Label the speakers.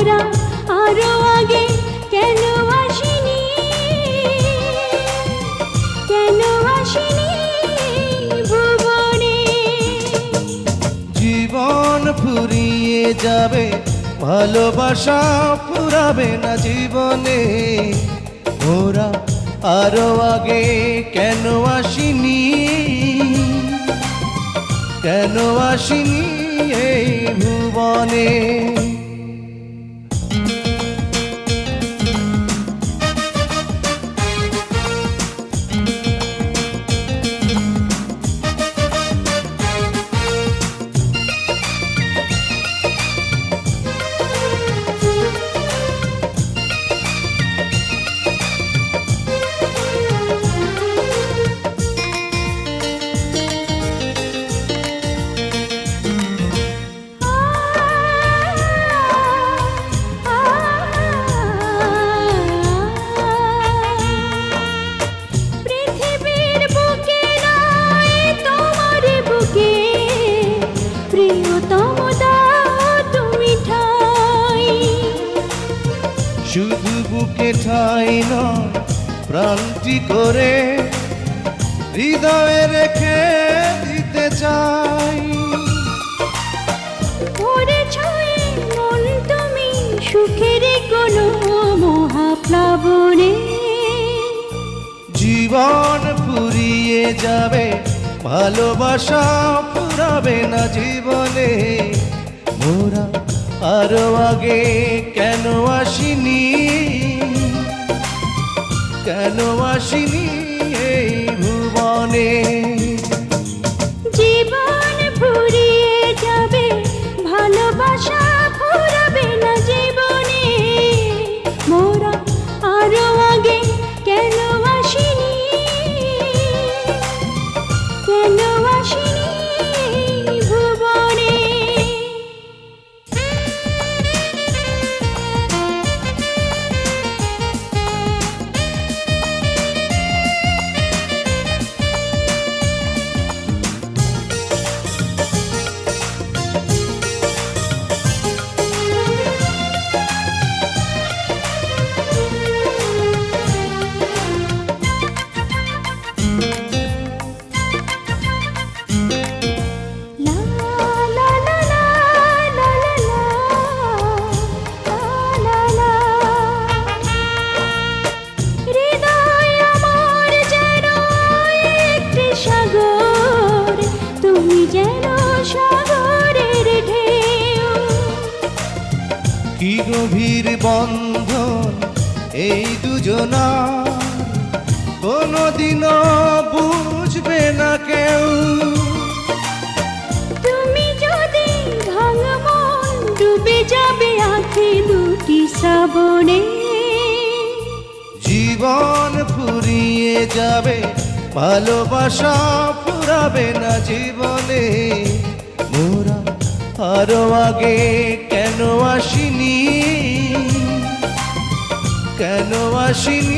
Speaker 1: মোরা আরো আগে কেন আসিনি, কেন আসিনি ভুবনে।
Speaker 2: জীবন ফুরিয়ে যাবে, ভালোবাসা ফুরাবে না জীবনে। মোরা আরো আগে কেন আসিনি, কেন আসিনি এই ভুবনে।
Speaker 1: পৃথিবীর বুকে নয় তোমার বুকে প্রিয়তম দাও তুমি ঠাই।
Speaker 2: শুধু বুকে ঠাই নয়, প্রাণটি করে হৃদয়ে রেখে দিতে চাই।
Speaker 1: ওরে ছয়ে মন তুমি সুখের কোনো মহাপ্লাবনে।
Speaker 2: জীবন ফুরিয়ে যাবে, ভালোবাসা ফুরাবে না জীবনে। মোরা আরো আগে কেন আসিনি, কেন আসিনি এই ভুবনে।
Speaker 1: জীবন ফুরিয়ে যাবে, ভালোবাসা ফুরাবে না জীবনে। মোরা আরো আগে কেন আসিনি, কেন আসিনি ভুবনে।
Speaker 2: কি গভীর বন্ধন এই দুজনার, কোনদিনও বুঝবে না কেউ।
Speaker 1: তুমি যদি ভাঙা মন ডুবে যাবে আঁখি দুটি শ্রাবণে।
Speaker 2: জীবন ফুরিয়ে যাবে, ভালোবাসা ফুরাবে না জীবনে। মোরা আরো আগে কেন আসিনি, কেন আসিনি